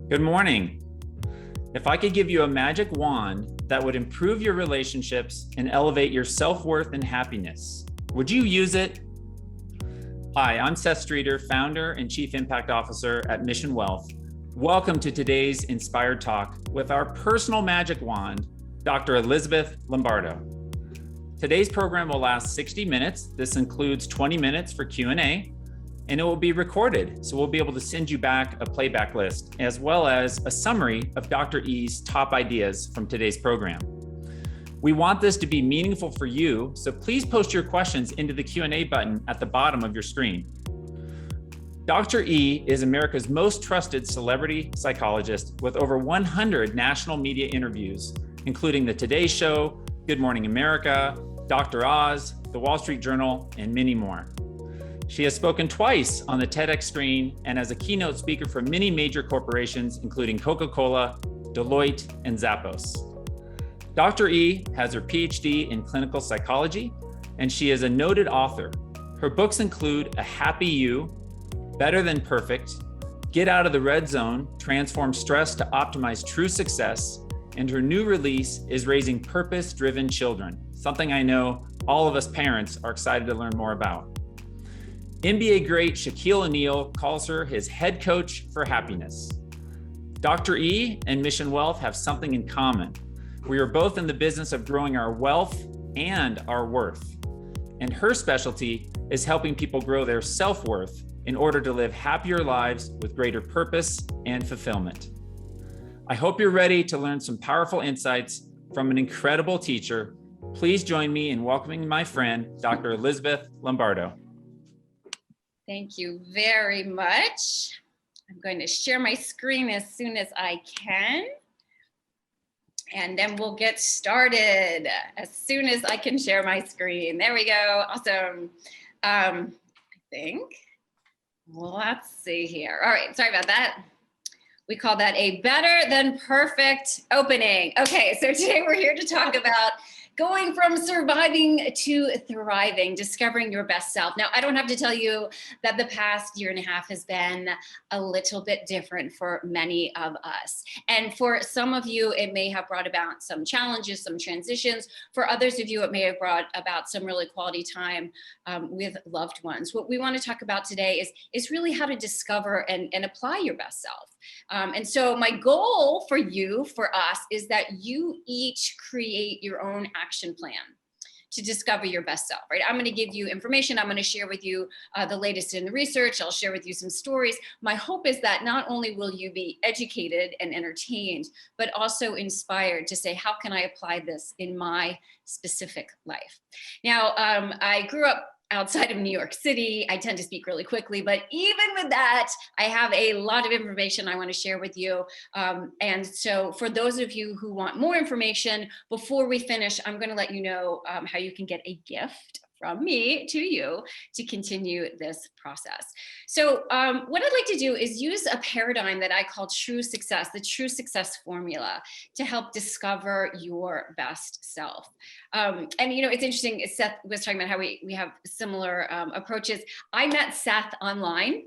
Good morning. If I could give you a magic wand that would improve your relationships and elevate your self-worth and happiness, would you use it? Hi, I'm Seth Streeter, founder and chief impact officer at Mission Wealth. Welcome to today's Inspired Talk with our personal magic wand, Dr. Elizabeth Lombardo. Today's program will last 60 minutes. This includes 20 minutes for Q&A, and it will be recorded. So we'll be able to send you back a playback list, as well as a summary of Dr. E's top ideas from today's program. We want this to be meaningful for you, so please post your questions into the Q&A button at the bottom of your screen. Dr. E is America's most trusted celebrity psychologist with over 100 national media interviews, including The Today Show, Good Morning America, Dr. Oz, The Wall Street Journal, and many more. She has spoken twice on the TEDx screen and as a keynote speaker for many major corporations, including Coca-Cola, Deloitte, and Zappos. Dr. E has her PhD in clinical psychology, and she is a noted author. Her books include A Happy You, Better Than Perfect, Get Out of the Red Zone, Transform Stress to Optimize True Success, and her new release is Raising Purpose-Driven Children, something I know all of us parents are excited to learn more about. NBA great Shaquille O'Neal calls her his head coach for happiness. Dr. E and Mission Wealth have something in common. We are both in the business of growing our wealth and our worth. And her specialty is helping people grow their self-worth in order to live happier lives with greater purpose and fulfillment. I hope you're ready to learn some powerful insights from an incredible teacher. Please join me in welcoming my friend, Dr. Elizabeth Lombardo. Thank you very much. I'm going to share my screen as soon as I can. And then we'll get started as soon as I can share my screen. There we go. Awesome. I think. Let's see here. All right. Sorry about that. We call that a better than perfect opening. Okay. So today we're here to talk about going from surviving to thriving, discovering your best self. Now, I don't have to tell you that the past year and a half has been a little bit different for many of us. And for some of you, it may have brought about some challenges, some transitions. For others of you, it may have brought about some really quality time with loved ones. What we want to talk about today is really how to discover and apply your best self. And so my goal for you, for us, is that you each create your own action plan to discover your best self, right? I'm going to give you information. I'm going to share with you the latest in the research. I'll share with you some stories. My hope is that not only will you be educated and entertained, but also inspired to say, how can I apply this in my specific life? Now, I grew up outside of New York City. I tend to speak really quickly, but even with that, I have a lot of information I want to share with you. And so for those of you who want more information, before we finish, I'm going to let you know how you can get a gift from me to you to continue this process. So what I'd like to do is use a paradigm that I call true success, the true success formula, to help discover your best self. And you know, it's interesting, Seth was talking about how we have similar approaches. I met Seth online.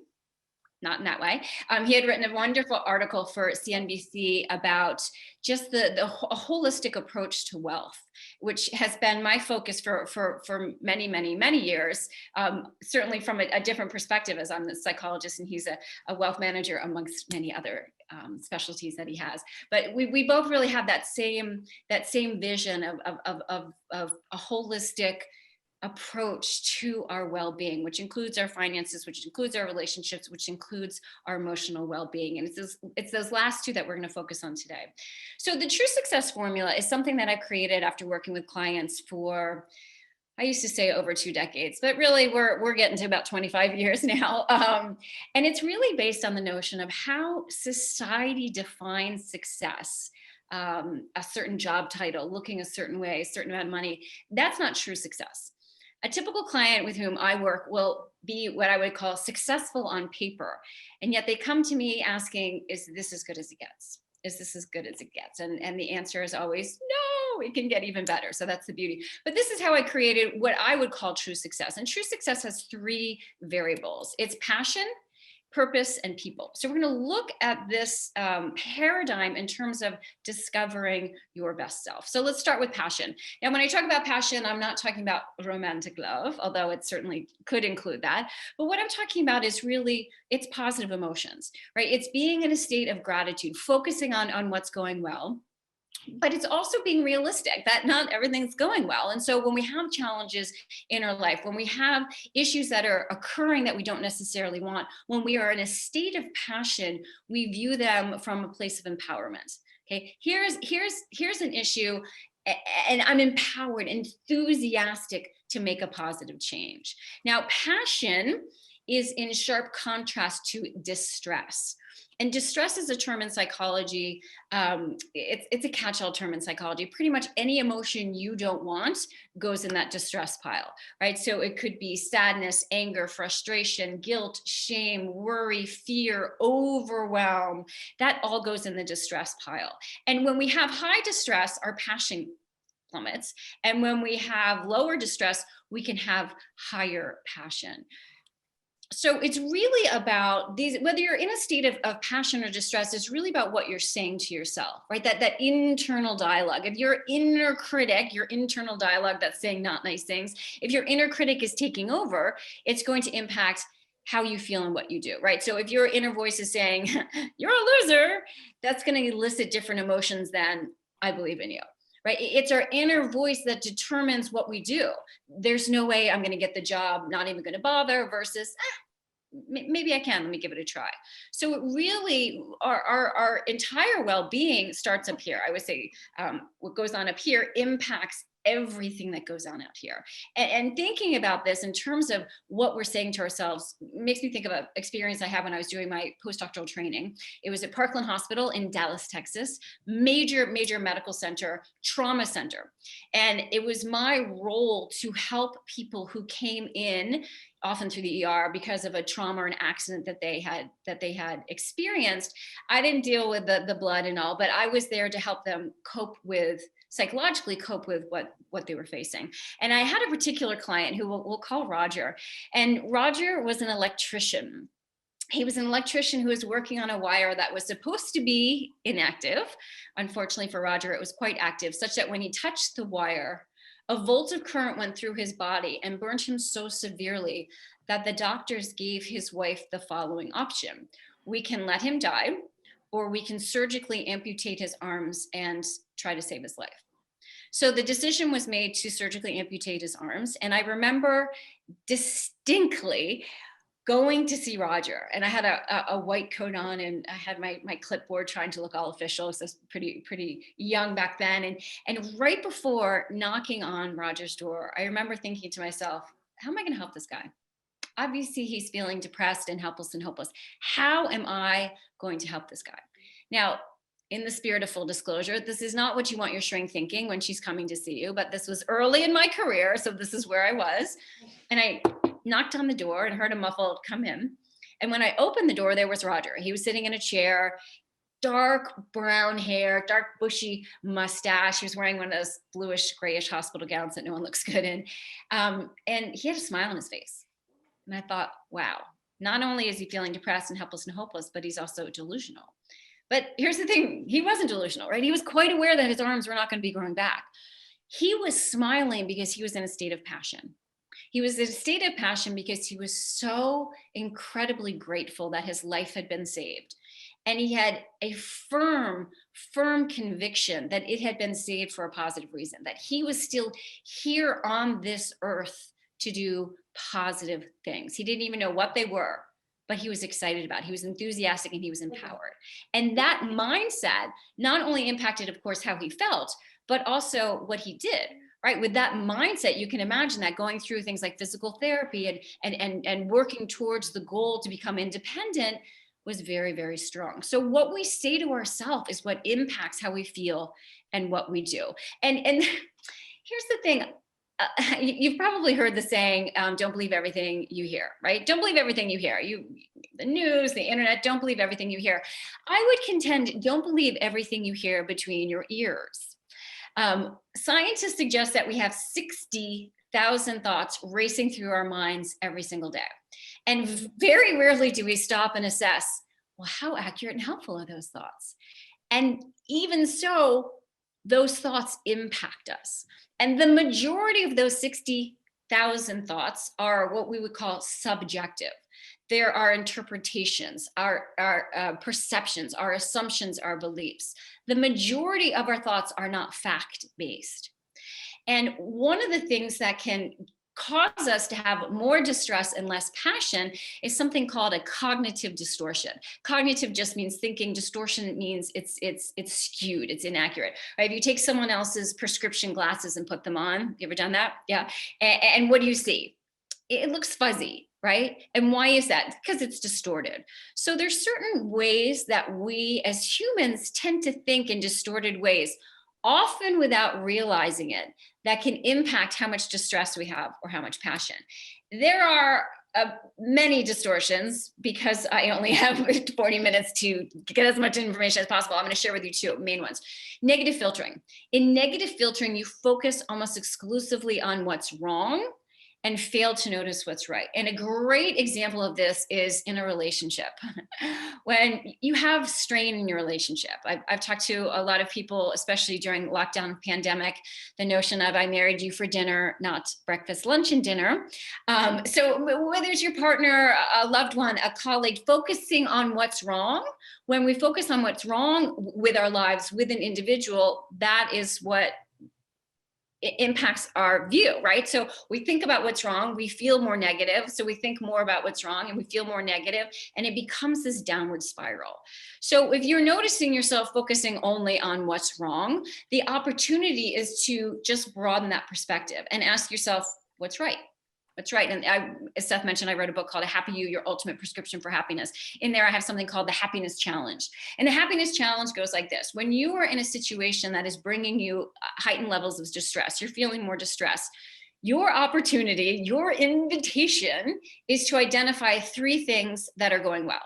Not in that way. He had written a wonderful article for CNBC about just a holistic approach to wealth, which has been my focus for many, many, many years, certainly from a different perspective, as I'm the psychologist and he's a wealth manager amongst many other specialties that he has. But we both really have that same vision of a holistic approach to our well-being, which includes our finances, which includes our relationships, which includes our emotional well-being. And it's those last two that we're going to focus on today. So the true success formula is something that I created after working with clients for, I used to say over 2 decades, but really we're getting to about 25 years now. And it's really based on the notion of how society defines success. A certain job title, looking a certain way, a certain amount of money. That's not true success. A typical client with whom I work will be what I would call successful on paper. And yet they come to me asking, is this as good as it gets? Is this as good as it gets? And the answer is always, no, it can get even better. So that's the beauty. But this is how I created what I would call true success. And true success has 3 variables. It's passion, purpose, and people. So we're going to look at this paradigm in terms of discovering your best self. So let's start with passion. Now, when I talk about passion, I'm not talking about romantic love, although it certainly could include that. But what I'm talking about is really, it's positive emotions, right? It's being in a state of gratitude, focusing on what's going well. But it's also being realistic that not everything's going well. And so when we have challenges in our life, when we have issues that are occurring that we don't necessarily want, when we are in a state of passion, we view them from a place of empowerment. Okay, here's an issue, and I'm empowered, enthusiastic to make a positive change. Now, passion is in sharp contrast to distress. And distress is a term in psychology. It's a catch-all term in psychology. Pretty much any emotion you don't want goes in that distress pile, right? So it could be sadness, anger, frustration, guilt, shame, worry, fear, overwhelm. That all goes in the distress pile. And when we have high distress, our passion plummets. And when we have lower distress, we can have higher passion. So it's really about these, whether you're in a state of passion or distress, it's really about what you're saying to yourself, right? That internal dialogue. If your inner critic, your internal dialogue that's saying not nice things, if your inner critic is taking over, it's going to impact how you feel and what you do, right? So if your inner voice is saying, you're a loser, that's going to elicit different emotions than I believe in you. Right? It's our inner voice that determines what we do. There's no way I'm going to get the job, not even going to bother, versus maybe I can, let me give it a try. So it really, our entire well-being starts up here. I would say what goes on up here impacts everything that goes on out here. And thinking about this in terms of what we're saying to ourselves makes me think of an experience I had when I was doing my postdoctoral training. It was at Parkland Hospital in Dallas, Texas, major medical center, trauma center. And it was my role to help people who came in often through the ER because of a trauma or an accident that they had experienced. I didn't deal with the blood and all, but I was there to help them psychologically cope with what they were facing. And I had a particular client who we'll call Roger. And Roger was an electrician. He was an electrician who was working on a wire that was supposed to be inactive. Unfortunately for Roger, it was quite active, such that when he touched the wire, a volt of current went through his body and burned him so severely that the doctors gave his wife the following option. We can let him die, or we can surgically amputate his arms and try to save his life. So the decision was made to surgically amputate his arms. And I remember distinctly going to see Roger, and I had a white coat on, and I had my clipboard trying to look all official. So I was pretty young back then. And right before knocking on Roger's door, I remember thinking to myself, how am I going to help this guy? Obviously, he's feeling depressed and helpless and hopeless. How am I going to help this guy? Now, in the spirit of full disclosure, this is not what you want your shrink thinking when she's coming to see you, but this was early in my career, so this is where I was. And I knocked on the door and heard a muffled come in. And when I opened the door, there was Roger. He was sitting in a chair, dark brown hair, dark bushy mustache. He was wearing one of those bluish, grayish hospital gowns that no one looks good in. And he had a smile on his face. And I thought, wow, not only is he feeling depressed and helpless and hopeless, but he's also delusional. But here's the thing, he wasn't delusional, right? He was quite aware that his arms were not going to be growing back. He was smiling because he was in a state of passion. He was in a state of passion because he was so incredibly grateful that his life had been saved. And he had a firm conviction that it had been saved for a positive reason, that he was still here on this earth to do positive things. He didn't even know what they were, but he was excited about it. He was enthusiastic and he was empowered. And that mindset not only impacted, of course, how he felt, but also what he did, right? With that mindset, you can imagine that going through things like physical therapy and working towards the goal to become independent was very, very strong. So what we say to ourselves is what impacts how we feel and what we do. And here's the thing. You've probably heard the saying, don't believe everything you hear, right? Don't believe everything you hear. The news, the internet, don't believe everything you hear. I would contend, don't believe everything you hear between your ears. Scientists suggest that we have 60,000 thoughts racing through our minds every single day. And very rarely do we stop and assess, well, how accurate and helpful are those thoughts? And even so, those thoughts impact us. And the majority of those 60,000 thoughts are what we would call subjective. There are interpretations, our perceptions, our assumptions, our beliefs. The majority of our thoughts are not fact-based. And one of the things that can cause us to have more distress and less passion is something called a cognitive distortion. Cognitive just means thinking. Distortion means it's skewed, it's inaccurate. Right? If you take someone else's prescription glasses and put them on, you ever done that? Yeah. And what do you see? It looks fuzzy, right? And why is that? Because it's distorted. So there's certain ways that we as humans tend to think in distorted ways, often without realizing it, that can impact how much distress we have or how much passion. There are many distortions. Because I only have 40 minutes to get as much information as possible, I'm going to share with you two main ones. Negative filtering. In negative filtering, you focus almost exclusively on what's wrong and fail to notice what's right. And a great example of this is in a relationship. When you have strain in your relationship, I've talked to a lot of people, especially during lockdown pandemic, the notion of I married you for dinner, not breakfast, lunch, and dinner. So whether it's your partner, a loved one, a colleague, focusing on what's wrong, when we focus on what's wrong with our lives, with an individual, that is what it impacts our view, right? So we think about what's wrong, we feel more negative. So we think more about what's wrong and we feel more negative, and it becomes this downward spiral. So if you're noticing yourself focusing only on what's wrong, the opportunity is to just broaden that perspective and ask yourself, what's right? What's right? And as Seth mentioned, I wrote a book called A Happy You, Your Ultimate Prescription for Happiness. In there, I have something called the Happiness Challenge. And the Happiness Challenge goes like this. When you are in a situation that is bringing you heightened levels of distress, you're feeling more distress, your opportunity, your invitation is to identify 3 things that are going well,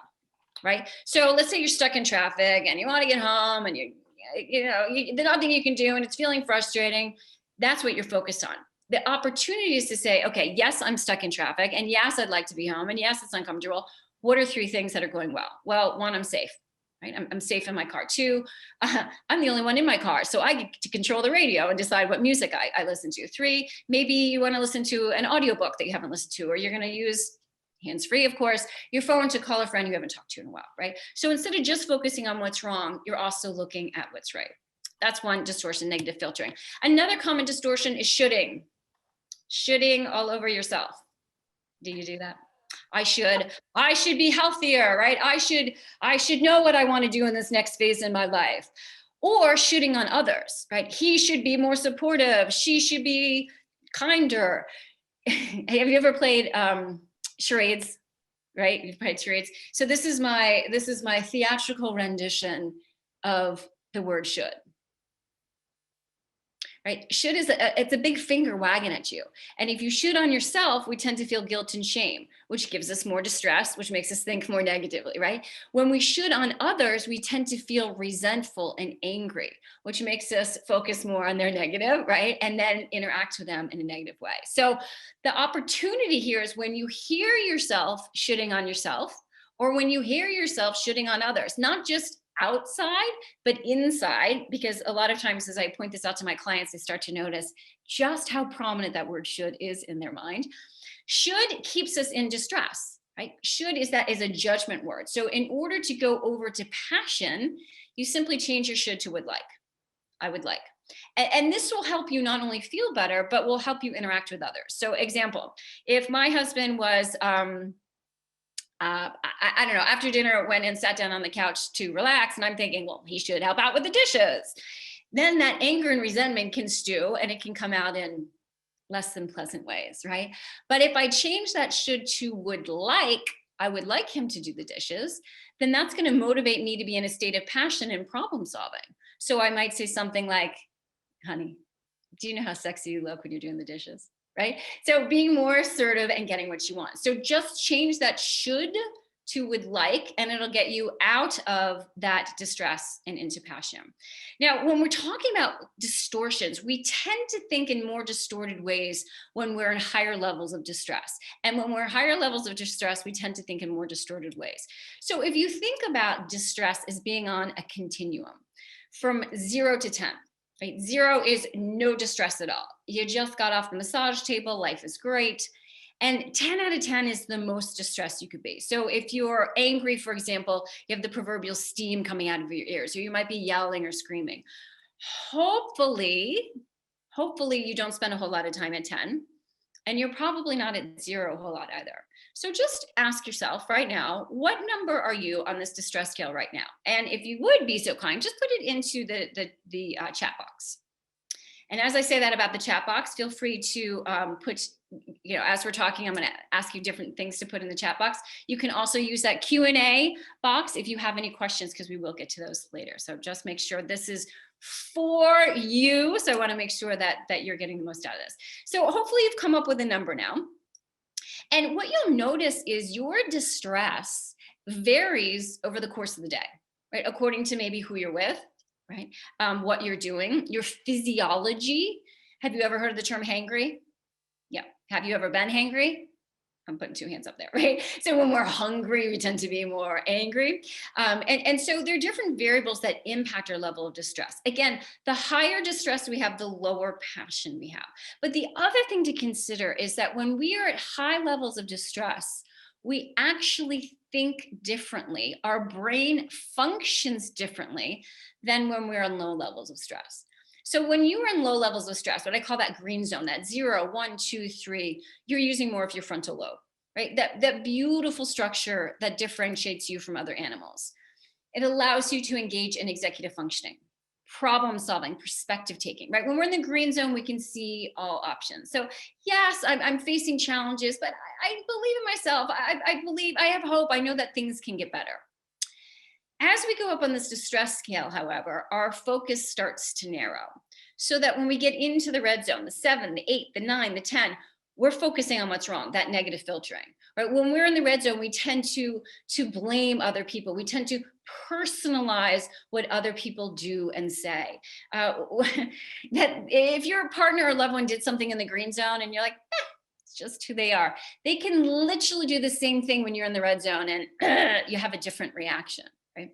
right? So let's say you're stuck in traffic and you want to get home and there's nothing you can do and it's feeling frustrating. That's what you're focused on. The opportunity is to say, okay, yes, I'm stuck in traffic. And yes, I'd like to be home. And yes, it's uncomfortable. What are 3 things that are going well? Well, 1, I'm safe, right? I'm safe in my car. 2, I'm the only one in my car. So I get to control the radio and decide what music I listen to. 3, maybe you want to listen to an audiobook that you haven't listened to, or you're going to use hands-free, of course, your phone to call a friend you haven't talked to in a while, right? So instead of just focusing on what's wrong, you're also looking at what's right. That's one distortion, negative filtering. Another common distortion is shoulding. Shoulding all over yourself. Do you do that? I should be healthier, right? I should know what I want to do in this next phase in my life. Or shooting on others, right? He should be more supportive. She should be kinder. Have you ever played charades? Right? You've played charades. So this is my theatrical rendition of the word should. Right? Should it's a big finger wagging at you. And if you should on yourself, we tend to feel guilt and shame, which gives us more distress, which makes us think more negatively, right? When we should on others, we tend to feel resentful and angry, which makes us focus more on their negative, right? And then interact with them in a negative way. So the opportunity here is when you hear yourself shoulding on yourself, or when you hear yourself shoulding on others, not just outside, but inside, because a lot of times as I point this out to my clients, they start to notice just how prominent that word should is in their mind. Should keeps us in distress, right? Should is a judgment word. So in order to go over to passion, you simply change your should to would like. I would like. And this will help you not only feel better, but will help you interact with others. So example, if my husband was, I don't know, after dinner went and sat down on the couch to relax, and I'm thinking, well, he should help out with the dishes. Then that anger and resentment can stew, and it can come out in less than pleasant ways, right? But if I change that should to would like, I would like him to do the dishes, then that's going to motivate me to be in a state of passion and problem solving. So I might say something like, honey, do you know how sexy you look when you're doing the dishes? Right? So being more assertive and getting what you want. So just change that should to would like, and it'll get you out of that distress and into passion. Now, when we're talking about distortions, we tend to think in more distorted ways when we're in higher levels of distress. And when we're higher levels of distress, we tend to think in more distorted ways. So if you think about distress as being on a continuum from 0 to 10, right? 0 is no distress at all. You just got off the massage table, life is great. And 10 out of 10 is the most distressed you could be. So if you're angry, for example, you have the proverbial steam coming out of your ears, or you might be yelling or screaming. Hopefully you don't spend a whole lot of time at 10, and you're probably not at 0 a whole lot either. So just ask yourself right now, what number are you on this distress scale right now? And if you would be so kind, just put it into the chat box. And as I say that about the chat box, feel free to put, as we're talking, I'm going to ask you different things to put in the chat box. You can also use that Q&A box if you have any questions, because we will get to those later. So just make sure this is for you. So I want to make sure that you're getting the most out of this. So hopefully you've come up with a number now. And what you'll notice is your distress varies over the course of the day, right? According to maybe who you're with, right? What you're doing, your physiology. Have you ever heard of the term hangry? Yeah. Have you ever been hangry? I'm putting 2 hands up there, right? So when we're hungry, we tend to be more angry. And so there are different variables that impact our level of distress. Again, the higher distress we have, the lower passion we have. But the other thing to consider is that when we are at high levels of distress, we actually think differently. Our brain functions differently than when we're in low levels of stress. So when you are in low levels of stress, what I call that green zone, that 0, 1, 2, 3, you're using more of your frontal lobe, right? That beautiful structure that differentiates you from other animals. It allows you to engage in executive functioning, problem solving, perspective taking, right? When we're in the green zone, we can see all options. So yes, I'm facing challenges, but I believe in myself. I believe, I have hope. I know that things can get better. As we go up on this distress scale, however, our focus starts to narrow, so that when we get into the red zone, the 7, the 8, the 9, the 10, we're focusing on what's wrong, that negative filtering, right? When we're in the red zone, we tend to blame other people. We tend to personalize what other people do and say. That if your partner or loved one did something in the green zone and you're like, it's just who they are, they can literally do the same thing when you're in the red zone and you have a different reaction. Right.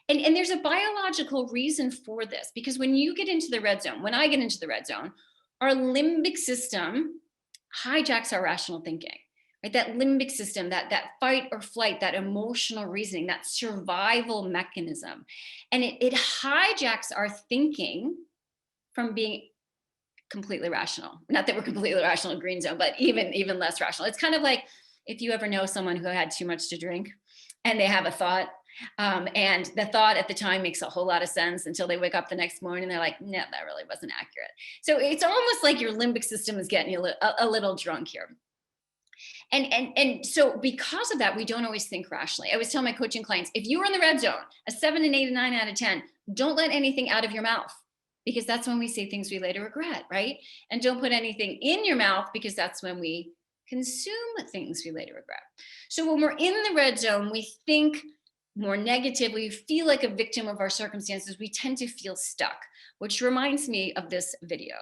And there's a biological reason for this, because when you get into the red zone, when I get into the red zone, our limbic system hijacks our rational thinking, right? That limbic system, that fight or flight, that emotional reasoning, that survival mechanism. And it hijacks our thinking from being completely rational. Not that we're completely rational in green zone, but even less rational. It's kind of like if you ever know someone who had too much to drink and they have a thought, and the thought at the time makes a whole lot of sense until they wake up the next morning and they're like, no, that really wasn't accurate. So it's almost like your limbic system is getting you a little drunk here. And so because of that, we don't always think rationally. I always tell my coaching clients, if you are in the red zone, a 7, an 8, a 9 out of 10, don't let anything out of your mouth, because that's when we say things we later regret, right? And don't put anything in your mouth, because that's when we consume things we later regret. So when we're in the red zone, we think more negative, we feel like a victim of our circumstances, we tend to feel stuck, which reminds me of this video.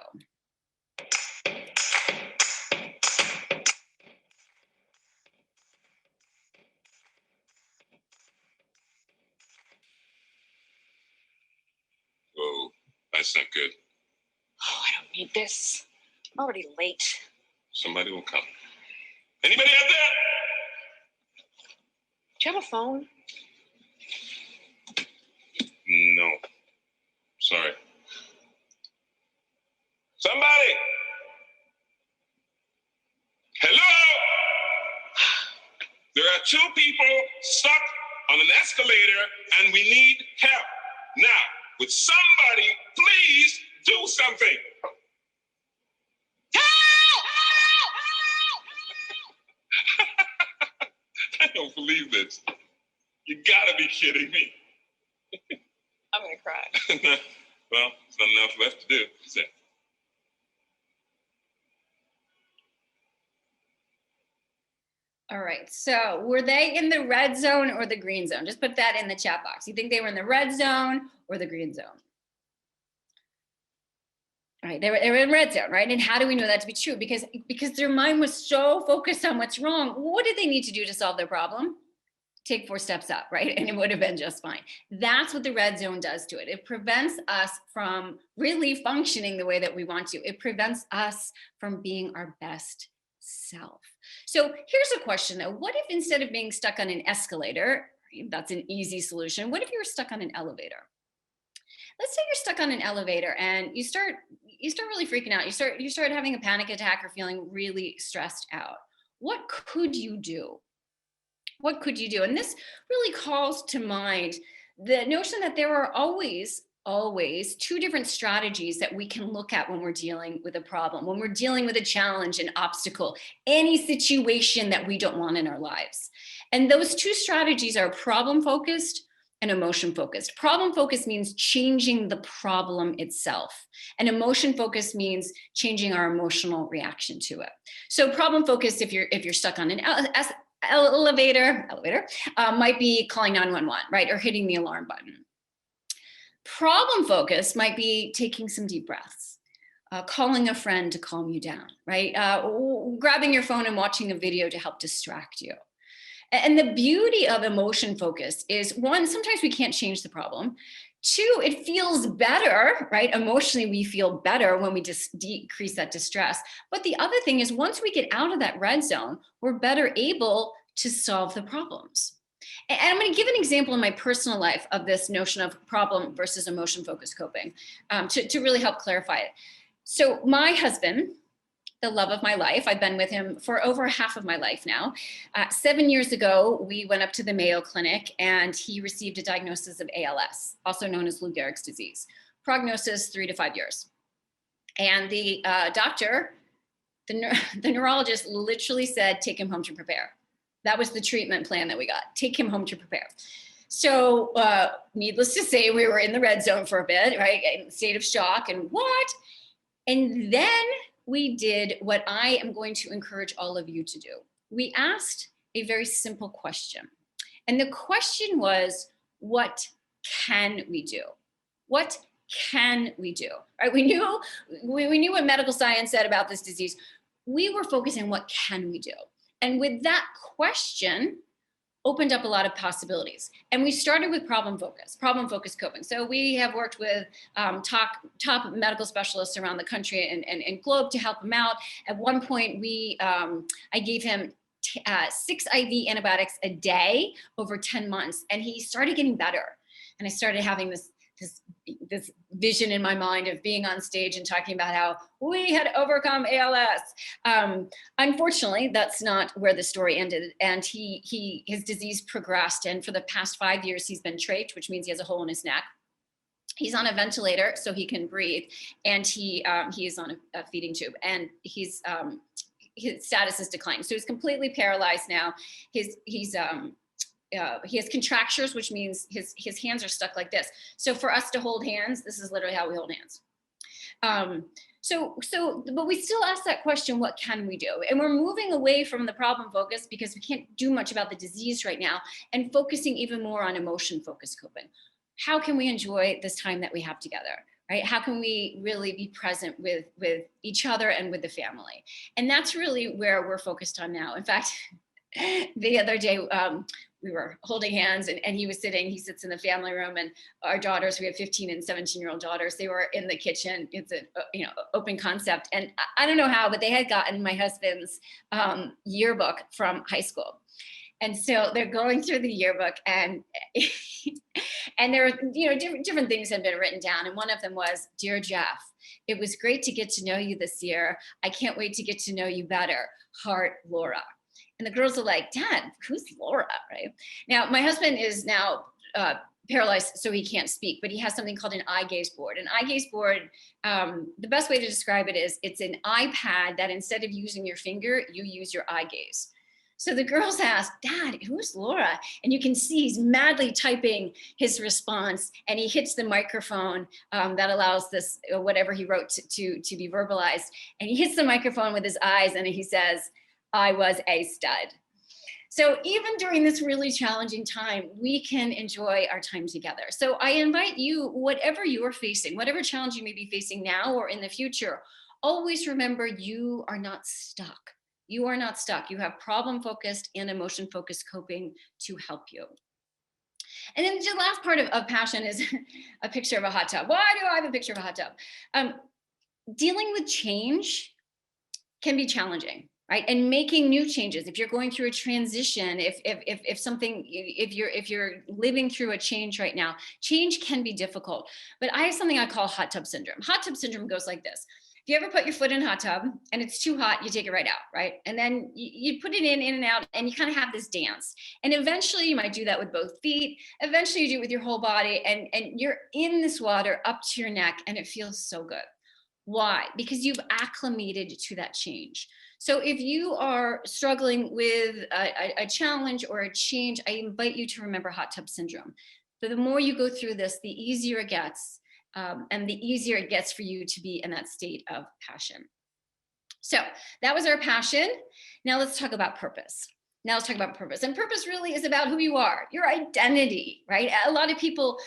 Whoa, that's not good. Oh, I don't need this. I'm already late. Somebody will come. Anybody out there? Do you have a phone? No. Sorry. Somebody! Hello? There are 2 people stuck on an escalator and we need help. Now, would somebody please do something? I don't believe this. You gotta be kidding me. I'm gonna cry. Well, there's not enough left to do, is there? All right, so were they in the red zone or the green zone? Just put that in the chat box. You think they were in the red zone or the green zone? All right, they were in red zone, right? And how do we know that to be true? Because their mind was so focused on what's wrong. What did they need to do to solve their problem? Take 4 steps up, right? And it would have been just fine. That's what the red zone does to it. It prevents us from really functioning the way that we want to. It prevents us from being our best self. So here's a question though. What if instead of being stuck on an escalator, that's an easy solution. What if you were stuck on an elevator? Let's say you're stuck on an elevator and you start really freaking out. You start having a panic attack or feeling really stressed out. What could you do? What could you do? And this really calls to mind the notion that there are always 2 different strategies that we can look at when we're dealing with a problem, when we're dealing with a challenge, an obstacle, any situation that we don't want in our lives. And those 2 strategies are problem focused and emotion focused. Problem focused means changing the problem itself. And emotion focused means changing our emotional reaction to it. So problem focused, if you're stuck on an elevator might be calling 911, right? Or hitting the alarm button. Problem focus might be taking some deep breaths, calling a friend to calm you down, right? Grabbing your phone and watching a video to help distract you. And the beauty of emotion focus is 1, sometimes we can't change the problem. 2, it feels better, right? Emotionally, we feel better when we just decrease that distress. But the other thing is once we get out of that red zone, we're better able to solve the problems. And I'm going to give an example in my personal life of this notion of problem versus emotion focused coping to really help clarify it. So my husband, the love of my life, I've been with him for over half of my life now. 7 years ago, we went up to the Mayo Clinic and he received a diagnosis of ALS, also known as Lou Gehrig's disease. Prognosis 3 to 5 years. And the doctor, the neurologist literally said, take him home to prepare. That was the treatment plan that we got. Take him home to prepare. So needless to say, we were in the red zone for a bit, right? In a state of shock and what? And then we did what I am going to encourage all of you to do. We asked a very simple question. And the question was, what can we do? What can we do? Right? We knew what medical science said about this disease. We were focusing on what can we do? And with that question, opened up a lot of possibilities. And we started with problem focused coping. So we have worked with top medical specialists around the country and globe to help him out. At one point, I gave him 6 IV antibiotics a day over 10 months, and he started getting better. And I started having this vision in my mind of being on stage and talking about how we had overcome ALS. Unfortunately, that's not where the story ended. And his disease progressed. And for the past 5 years, he's been trached, which means he has a hole in his neck. He's on a ventilator so he can breathe. And he is on a feeding tube. And his status is declining. So he's completely paralyzed now. He has contractures, which means his hands are stuck like this. So for us to hold hands, this is literally how we hold hands. But we still ask that question, what can we do? And we're moving away from the problem focus because we can't do much about the disease right now and focusing even more on emotion focused coping. How can we enjoy this time that we have together? Right? How can we really be present with each other and with the family? And that's really where we're focused on now. In fact, the other day, we were holding hands and he sits in the family room, and our daughters, we have 15 and 17-year-old daughters, they were in the kitchen. It's an open concept. And I don't know how, but they had gotten my husband's yearbook from high school. And so they're going through the yearbook and there are, different things had been written down. And one of them was, Dear Jeff, it was great to get to know you this year. I can't wait to get to know you better. Heart, Laura. And the girls are like, Dad, who's Laura, right? Now, my husband is now paralyzed, so he can't speak, but he has something called an eye gaze board. An eye gaze board, the best way to describe it is it's an iPad that instead of using your finger, you use your eye gaze. So the girls ask, Dad, who's Laura? And you can see he's madly typing his response, and he hits the microphone that allows this, whatever he wrote to be verbalized. And he hits the microphone with his eyes, and he says, I was a stud. So even during this really challenging time, we can enjoy our time together. So I invite you, whatever you're facing, whatever challenge you may be facing now or in the future, always remember you are not stuck. You are not stuck. You have problem-focused and emotion-focused coping to help you. And then the last part of passion is a picture of a hot tub. Why do I have a picture of a hot tub? Dealing with change can be challenging, right? And making new changes. If you're going through a transition, if you're living through a change right now, change can be difficult. But I have something I call hot tub syndrome. Hot tub syndrome goes like this. If you ever put your foot in a hot tub and it's too hot, you take it right out, right? And then you put it in and out, and you kind of have this dance. And eventually you might do that with both feet. Eventually you do it with your whole body, and you're in this water up to your neck, and it feels so good. Why? Because you've acclimated to that change. So if you are struggling with a challenge or a change, I invite you to remember hot tub syndrome. So the more you go through this, the easier it gets. And the easier it gets for you to be in that state of passion. So that was our passion. Now let's talk about purpose. And purpose really is about who you are, your identity, right? A lot of people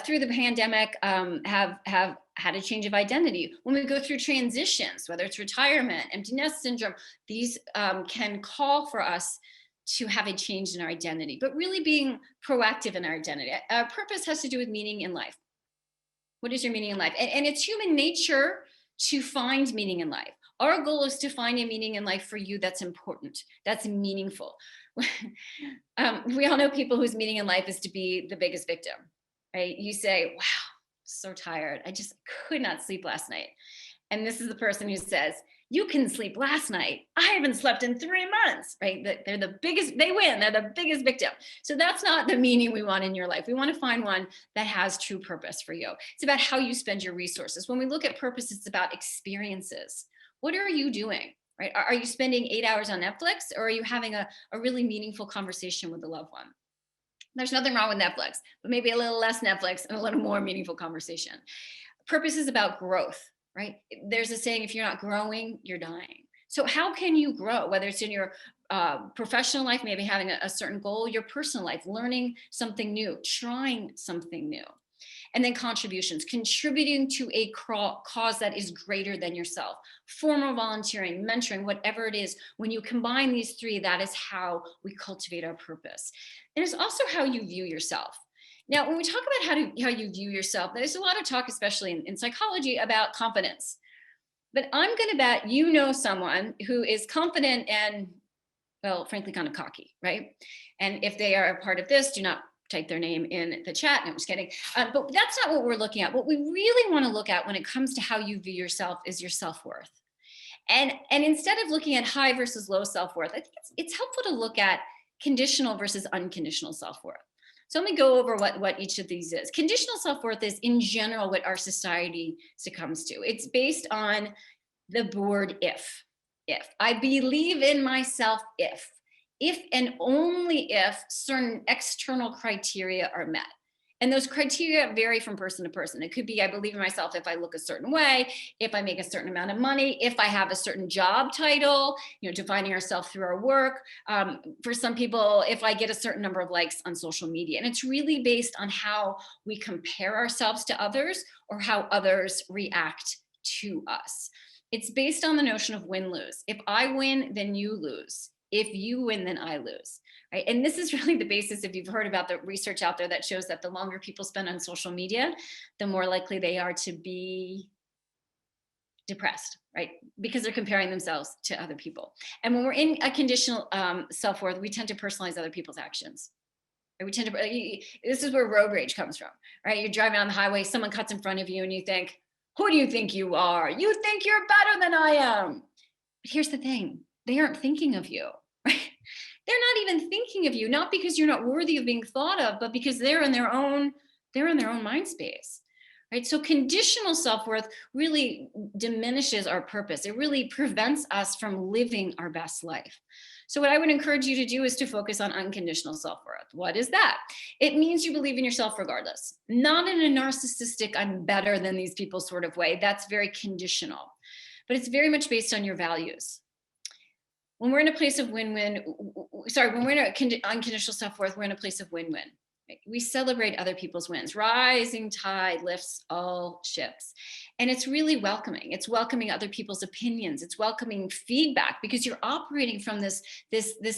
through the pandemic have had a change of identity. When we go through transitions, whether it's retirement, empty nest syndrome, these can call for us to have a change in our identity, but really being proactive in our identity. Purpose has to do with meaning in life. What is your meaning in life? And it's human nature to find meaning in life. Our goal is to find a meaning in life for you that's important, that's meaningful. We all know people whose meaning in life is to be the biggest victim, right? You say, wow, so tired. I just could not sleep last night. And this is the person who says, you can sleep last night. I haven't slept in 3 months, right? They're the biggest, they win, they're the biggest victim. So that's not the meaning we want in your life. We want to find one that has true purpose for you. It's about how you spend your resources. When we look at purpose, it's about experiences. What are you doing, right? Are you spending 8 hours on Netflix, or are you having a really meaningful conversation with a loved one? There's nothing wrong with Netflix, but maybe a little less Netflix and a little more meaningful conversation. Purpose is about growth. Right? There's a saying, if you're not growing, you're dying. So how can you grow? Whether it's in your professional life, maybe having a certain goal, your personal life, learning something new, trying something new. And then contributions, contributing to a cause that is greater than yourself. Formal volunteering, mentoring, whatever it is. When you combine these three, that is how we cultivate our purpose. And it's also how you view yourself. Now, when we talk about how you view yourself, there's a lot of talk, especially in psychology, about confidence. But I'm going to bet you know someone who is confident and, well, frankly, kind of cocky, right? And if they are a part of this, do not type their name in the chat. No, I'm just kidding. But that's not what we're looking at. What we really want to look at when it comes to how you view yourself is your self-worth. And instead of looking at high versus low self-worth, I think it's helpful to look at conditional versus unconditional self-worth. So let me go over what each of these is. Conditional self-worth is, in general, what our society succumbs to. It's based on the word if. If. I believe in myself if and only if certain external criteria are met. And those criteria vary from person to person. It could be, I believe in myself if I look a certain way, if I make a certain amount of money, if I have a certain job title, defining ourselves through our work. For some people, if I get a certain number of likes on social media. And it's really based on how we compare ourselves to others or how others react to us. It's based on the notion of win-lose. If I win, then you lose. If you win, then I lose. Right? And this is really the basis, if you've heard about the research out there that shows that the longer people spend on social media, the more likely they are to be depressed, right? Because they're comparing themselves to other people. And when we're in a conditional self-worth, we tend to personalize other people's actions. Right? This is where road rage comes from, right? You're driving on the highway, someone cuts in front of you and you think, who do you think you are? You think you're better than I am. But here's the thing, they aren't thinking of you, right? They're not even thinking of you, not because you're not worthy of being thought of, but because they're in their own mind space, right? So conditional self-worth really diminishes our purpose. It really prevents us from living our best life. So what I would encourage you to do is to focus on unconditional self-worth. What is that? It means you believe in yourself regardless, not in a narcissistic, I'm better than these people sort of way. That's very conditional, but it's very much based on your values. When we're in a place of win-win, when we're in unconditional self-worth, we're in a place of win-win. Right? We celebrate other people's wins. Rising tide lifts all ships. And it's really welcoming. It's welcoming other people's opinions. It's welcoming feedback, because you're operating from this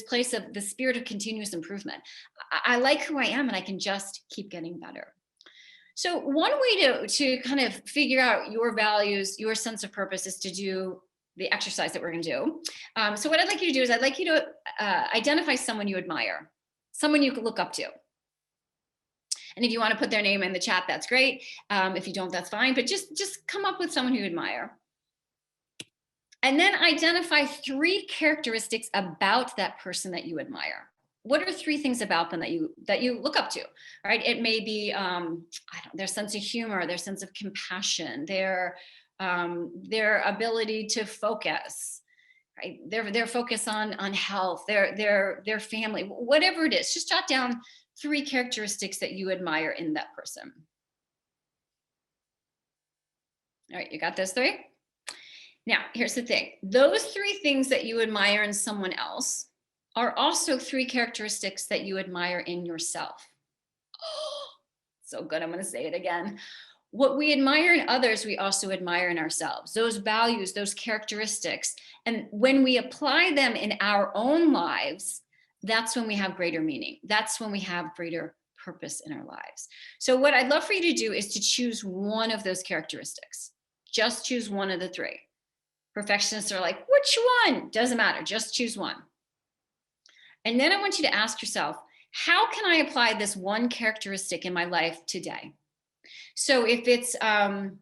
place of the spirit of continuous improvement. I like who I am, and I can just keep getting better. So one way to kind of figure out your values, your sense of purpose, is to do the exercise that we're going to do. So what I'd like you to do is I'd like you to identify someone you admire, someone you could look up to. And if you want to put their name in the chat, that's great. If you don't, that's fine. But just come up with someone who you admire. And then identify 3 characteristics about that person that you admire. What are 3 things about them that you look up to, right? It may be their sense of humor, their sense of compassion, their ability to focus, right? Their focus on health, their family, whatever it is. Just jot down 3 characteristics that you admire in that person. All right, you got those 3? Now, here's the thing. Those 3 things that you admire in someone else are also 3 characteristics that you admire in yourself. Oh, so good, I'm gonna say it again. What we admire in others, we also admire in ourselves. Those values, those characteristics. And when we apply them in our own lives, that's when we have greater meaning. That's when we have greater purpose in our lives. So what I'd love for you to do is to choose one of those characteristics. Just choose one of the 3. Perfectionists are like, which one? Doesn't matter, just choose one. And then I want you to ask yourself, how can I apply this one characteristic in my life today? So if it's, if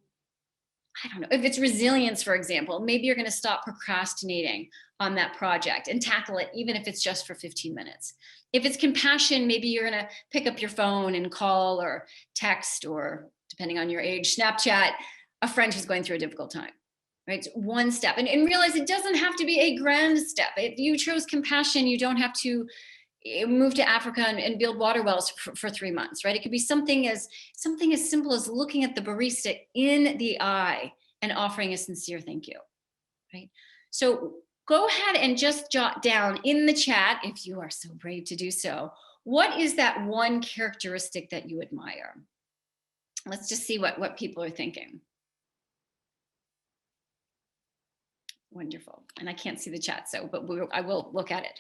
it's resilience, for example, maybe you're going to stop procrastinating on that project and tackle it, even if it's just for 15 minutes. If it's compassion, maybe you're going to pick up your phone and call or text, or depending on your age, Snapchat, a friend who's going through a difficult time. Right? One step, and realize it doesn't have to be a grand step. If you chose compassion, you don't have to move to Africa and build water wells for 3 months, right? It could be something as simple as looking at the barista in the eye and offering a sincere thank you, right? So go ahead and just jot down in the chat, if you are so brave to do so, what is that one characteristic that you admire? Let's just see what people are thinking. Wonderful. And I can't see the chat, but I will look at it.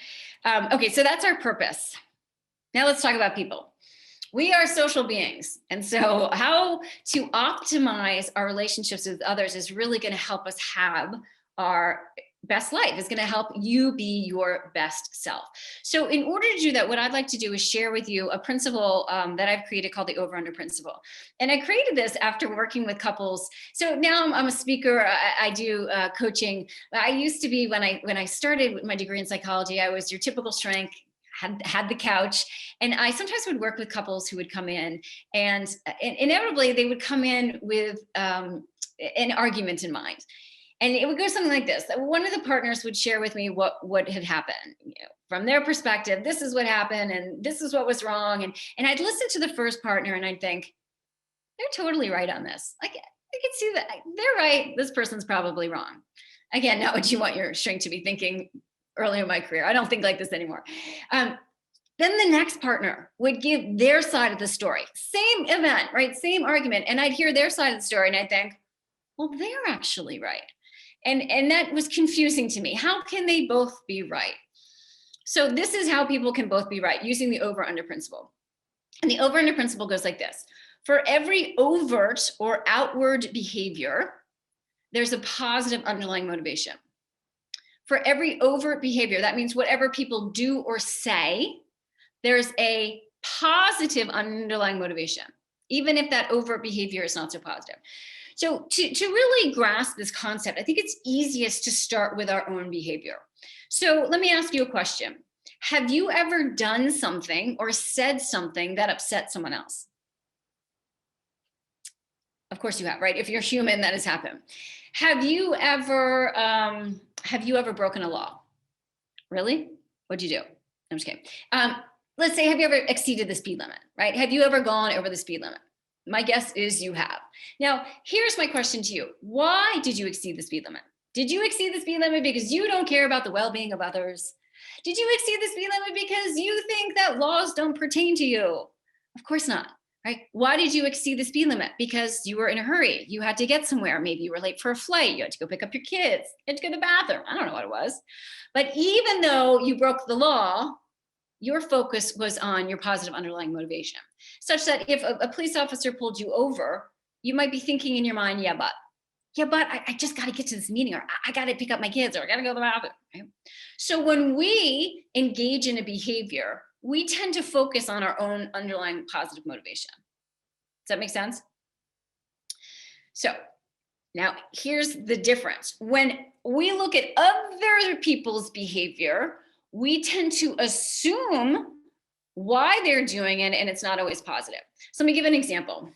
Okay, so that's our purpose. Now let's talk about people. We are social beings. And so how to optimize our relationships with others is really going to help us have our best life. It's going to help you be your best self. So in order to do that, what I'd like to do is share with you a principle that I've created called the over-under principle. And I created this after working with couples. So now I'm a speaker. I do coaching. I used to be, when I started with my degree in psychology, I was your typical shrink, had the couch. And I sometimes would work with couples who would come in, and inevitably they would come in with an argument in mind. And it would go something like this. One of the partners would share with me what had happened. From their perspective, this is what happened and this is what was wrong. And I'd listen to the first partner and I'd think, they're totally right on this. I can see that. They're right. This person's probably wrong. Again, not what you want your shrink to be thinking early in my career. I don't think like this anymore. Then the next partner would give their side of the story. Same event, right? Same argument. And I'd hear their side of the story and I'd think, well, they're actually right. And that was confusing to me. How can they both be right? So this is how people can both be right, using the over-under principle. And the over-under principle goes like this. For every overt or outward behavior, there's a positive underlying motivation. For every overt behavior, that means whatever people do or say, there's a positive underlying motivation, even if that overt behavior is not so positive. So to really grasp this concept, I think it's easiest to start with our own behavior. So let me ask you a question. Have you ever done something or said something that upset someone else? Of course you have, right? If you're human, that has happened. Have you ever broken a law? Really? What'd you do? I'm just kidding. Let's say, have you ever exceeded the speed limit, right? Have you ever gone over the speed limit? My guess is you have. Now, here's my question to you. Why did you exceed the speed limit? Did you exceed the speed limit because you don't care about the well-being of others? Did you exceed the speed limit because you think that laws don't pertain to you? Of course not, right? Why did you exceed the speed limit? Because you were in a hurry. You had to get somewhere. Maybe you were late for a flight. You had to go pick up your kids. You had to go to the bathroom. I don't know what it was. But even though you broke the law, your focus was on your positive underlying motivation, such that if a police officer pulled you over, you might be thinking in your mind, yeah, but I just got to get to this meeting, or I got to pick up my kids, or I got to go to the bathroom. Right? So when we engage in a behavior, we tend to focus on our own underlying positive motivation. Does that make sense? So now here's the difference. When we look at other people's behavior, we tend to assume why they're doing it, and it's not always positive. So let me give an example.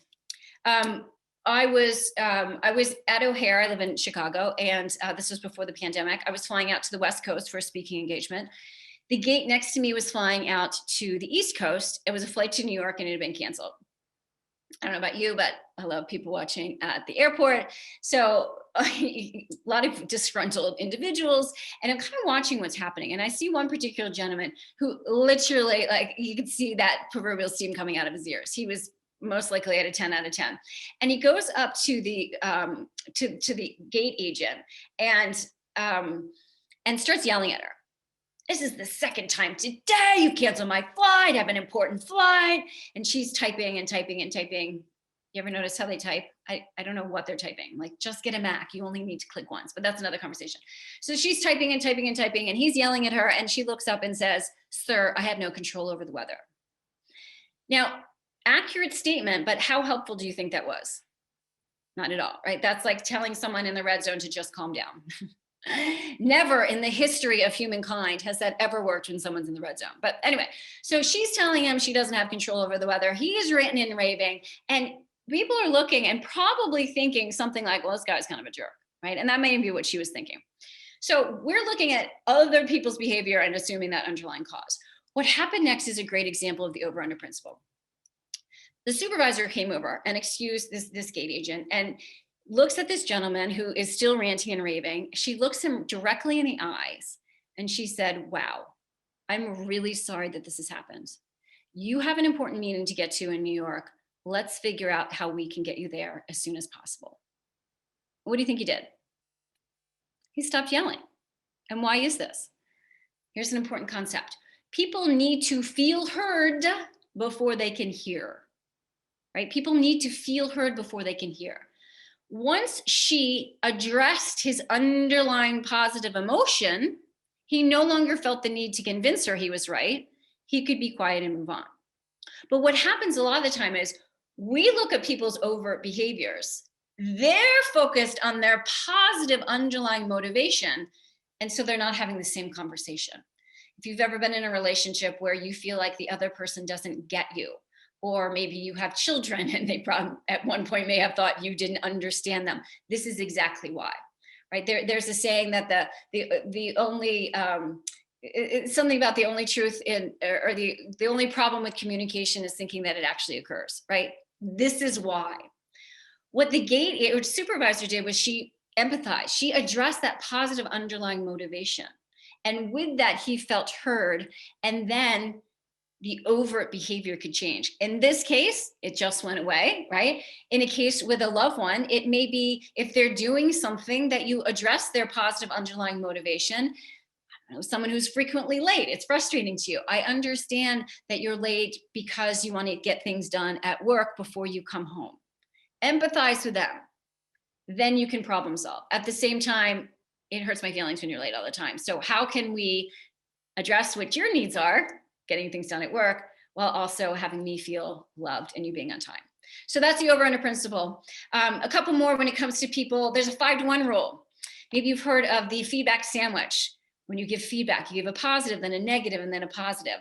I was at O'Hare. I live in Chicago, and this was before the pandemic. I was flying out to the West Coast for a speaking engagement. The gate next to me was flying out to the East Coast. It was a flight to New York, and it had been canceled. I don't know about you, but I love people watching at the airport. So a lot of disgruntled individuals, and I'm kind of watching what's happening. And I see one particular gentleman who literally, like, you could see that proverbial steam coming out of his ears. He was most likely at a 10 out of 10. And he goes up to the to the gate agent and starts yelling at her. This is the second time today you canceled my flight. I have an important flight. And she's typing and typing and typing. You ever notice how they type? I don't know what they're typing. Like, just get a Mac. You only need to click once, but that's another conversation. So she's typing and typing and typing, and he's yelling at her, and she looks up and says, "Sir, I have no control over the weather." Now, accurate statement, but how helpful do you think that was? Not at all, right? That's like telling someone in the red zone to just calm down. Never in the history of humankind has that ever worked when someone's in the red zone. But anyway, so she's telling him she doesn't have control over the weather. He is ranting and raving, and people are looking and probably thinking something like, well, this guy's kind of a jerk, right? And that may be what she was thinking. So we're looking at other people's behavior and assuming that underlying cause. What happened next is a great example of the over-under principle. The supervisor came over and excused this gate agent and looks at this gentleman who is still ranting and raving. She looks him directly in the eyes and she said, "Wow, I'm really sorry that this has happened. You have an important meeting to get to in New York. Let's figure out how we can get you there as soon as possible." What do you think he did? He stopped yelling. And why is this? Here's an important concept. People need to feel heard before they can hear, right? People need to feel heard before they can hear. Once she addressed his underlying positive emotion, he no longer felt the need to convince her he was right. He could be quiet and move on. But what happens a lot of the time is we look at people's overt behaviors. They're focused on their positive underlying motivation, and so they're not having the same conversation. If you've ever been in a relationship where you feel like the other person doesn't get you, or maybe you have children and they probably at one point may have thought you didn't understand them, this is exactly why, right? There's a saying that the only it's something about the only truth in, or the only problem with communication is thinking that it actually occurs, right? This is why. What the gate or supervisor did was she empathized. She addressed that positive underlying motivation. And with that, he felt heard. And then the overt behavior could change. In this case, it just went away, right? In a case with a loved one, it may be if they're doing something that you address their positive underlying motivation. I know someone who's frequently late. It's frustrating to you. I understand that you're late because you want to get things done at work before you come home. Empathize with them. Then you can problem solve. At the same time, it hurts my feelings when you're late all the time. So how can we address what your needs are, getting things done at work, while also having me feel loved and you being on time? So that's the over-under principle. A couple more when it comes to people. There's a 5-to-1 rule. Maybe you've heard of the feedback sandwich. When you give feedback, you give a positive, then a negative, and then a positive.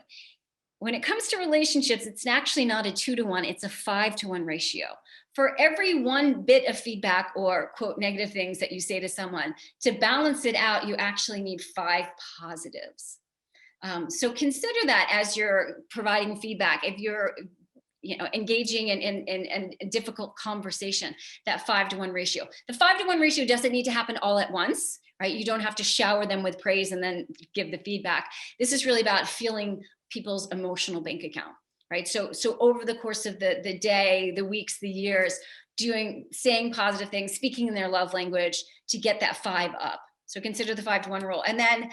When it comes to relationships, it's actually not a 2-to-1, it's a 5-to-1 ratio. For every one bit of feedback or quote negative things that you say to someone, to balance it out, you actually need 5 positives. So consider that as you're providing feedback. If you're engaging in difficult conversation, that 5-to-1 ratio. The 5-to-1 ratio doesn't need to happen all at once, right? You don't have to shower them with praise and then give the feedback. This is really about feeling people's emotional bank account, right? So over the course of the day, the weeks, the years, saying positive things, speaking in their love language to get that 5 up. So consider the 5-to-1 rule. And then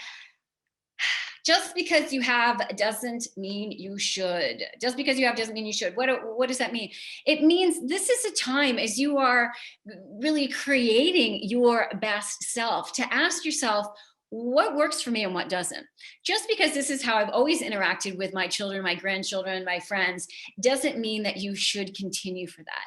just because you have doesn't mean you should. Just because you have doesn't mean you should. What does that mean? It means this is a time as you are really creating your best self to ask yourself, what works for me and what doesn't. Just because this is how I've always interacted with my children, my grandchildren, my friends, doesn't mean that you should continue for that.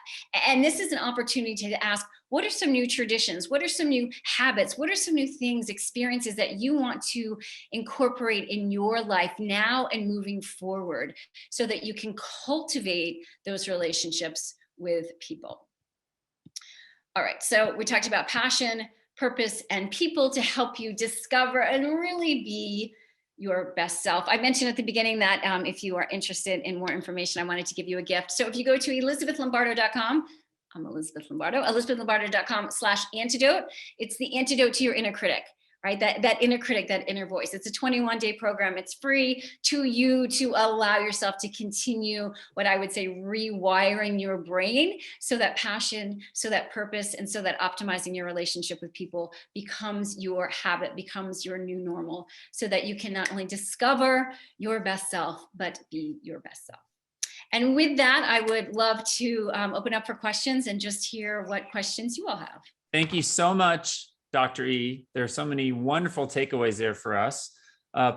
And this is an opportunity to ask, what are some new traditions? What are some new habits? What are some new things, experiences that you want to incorporate in your life now and moving forward so that you can cultivate those relationships with people? All right, so we talked about passion, purpose, and people to help you discover and really be your best self. I mentioned at the beginning that if you are interested in more information, I wanted to give you a gift. So if you go to ElizabethLombardo.com, I'm Elizabeth Lombardo, ElizabethLombardo.com/antidote. It's the antidote to your inner critic, right? That inner critic, that inner voice. It's a 21-day program. It's free to you to allow yourself to continue what I would say rewiring your brain so that passion, so that purpose, and so that optimizing your relationship with people becomes your habit, becomes your new normal, so that you can not only discover your best self, but be your best self. And with that, I would love to open up for questions and just hear what questions you all have. Thank you so much, Dr. E. There are so many wonderful takeaways there for us.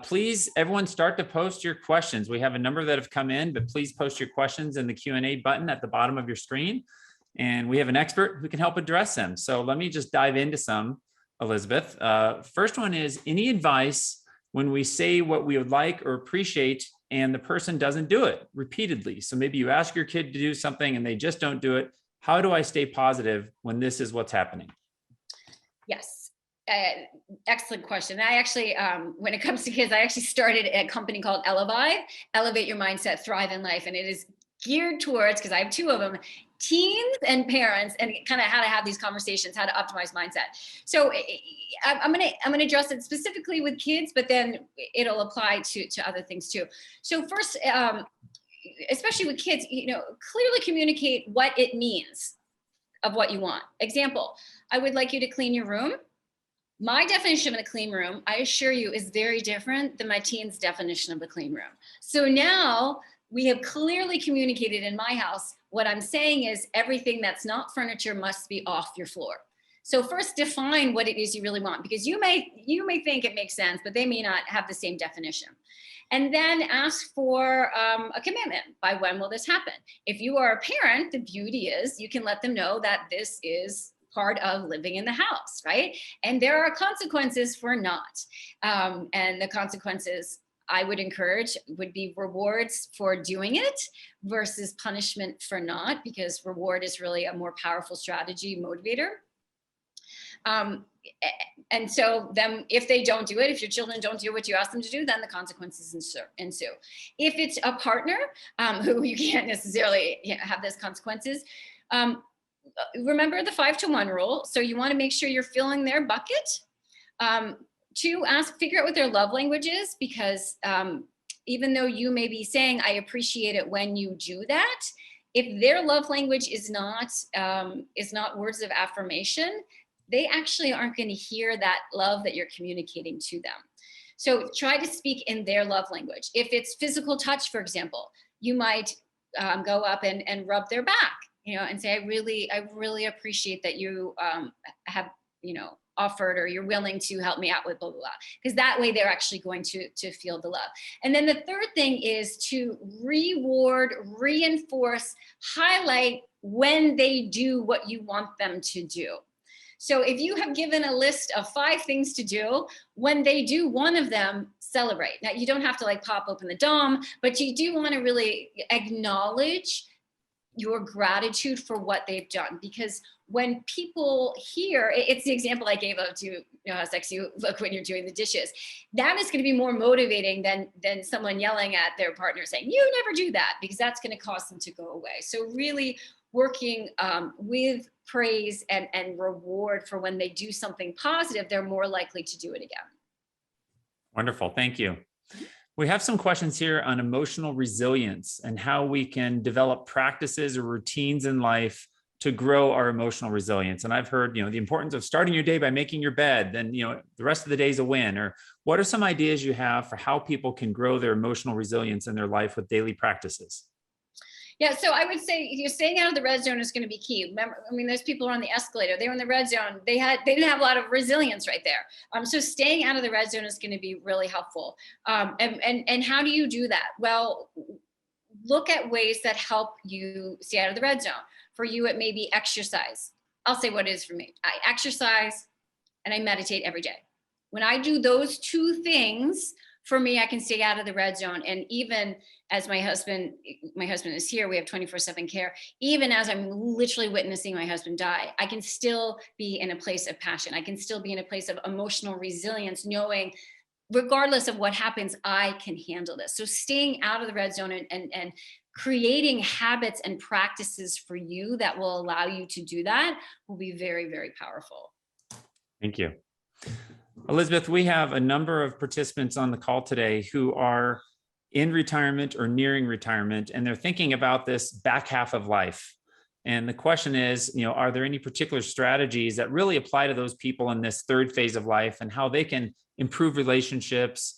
Please, everyone, start to post your questions. We have a number that have come in, but please post your questions in the Q&A button at the bottom of your screen. And we have an expert who can help address them. So let me just dive into some, Elizabeth. First one is, any advice when we say what we would like or appreciate and the person doesn't do it repeatedly? So maybe you ask your kid to do something and they just don't do it. How do I stay positive when this is what's happening? Yes, excellent question. I actually, when it comes to kids, I actually started a company called Elevate Your Mindset, Thrive in Life. And it is geared towards, because I have 2 of them, teens and parents, and kind of how to have these conversations, how to optimize mindset. So I'm gonna address it specifically with kids, but then it'll apply to other things too. So first, especially with kids, clearly communicate what it means of what you want. Example, I would like you to clean your room. My definition of a clean room, I assure you, is very different than my teen's definition of a clean room. So now we have clearly communicated in my house. What I'm saying is everything that's not furniture must be off your floor. So first, define what it is you really want, because you may think it makes sense, but they may not have the same definition. And then ask for a commitment. By when will this happen? If you are a parent, the beauty is you can let them know that this is part of living in the house, right? And there are consequences for not. And the consequences I would encourage would be rewards for doing it versus punishment for not, because reward is really a more powerful strategy motivator. And so then if they don't do it, if your children don't do what you ask them to do, then the consequences ensue. If it's a partner who you can't necessarily have those consequences, remember the 5-to-1 rule. So you want to make sure you're filling their bucket. 2, figure out what their love language is, because even though you may be saying, I appreciate it when you do that, if their love language is not words of affirmation, they actually aren't going to hear that love that you're communicating to them. So try to speak in their love language. If it's physical touch, for example, you might go up and rub their back, and say, I really appreciate that you have, offered, or you're willing to help me out with blah, blah, blah. Because that way they're actually going to feel the love. And then the third thing is to reward, reinforce, highlight when they do what you want them to do. So if you have given a list of 5 things to do, when they do one of them, celebrate. Now, you don't have to pop open the dome, but you do want to really acknowledge your gratitude for what they've done. Because when people hear, it's the example I gave of, how sexy you look when you're doing the dishes. That is going to be more motivating than someone yelling at their partner saying, you never do that, because that's going to cause them to go away. So really working with praise and reward for when they do something positive, they're more likely to do it again. Wonderful. Thank you. We have some questions here on emotional resilience and how we can develop practices or routines in life to grow our emotional resilience. And I've heard, the importance of starting your day by making your bed, then, the rest of the day is a win. Or what are some ideas you have for how people can grow their emotional resilience in their life with daily practices? Yeah, so I would say staying out of the red zone is going to be key. Remember, those people are on the escalator. They were in the red zone. They didn't have a lot of resilience right there. So staying out of the red zone is going to be really helpful. And how do you do that? Well, look at ways that help you stay out of the red zone. For you, it may be exercise. I'll say what it is for me. I exercise and I meditate every day. When I do those two things, for me, I can stay out of the red zone. And even as my husband is here, we have 24/7 care. Even as I'm literally witnessing my husband die, I can still be in a place of passion. I can still be in a place of emotional resilience, knowing regardless of what happens, I can handle this. So staying out of the red zone and creating habits and practices for you that will allow you to do that will be very, very powerful. Thank you. Elizabeth, we have a number of participants on the call today who are in retirement or nearing retirement, and they're thinking about this back half of life. And the question is, are there any particular strategies that really apply to those people in this third phase of life and how they can improve relationships,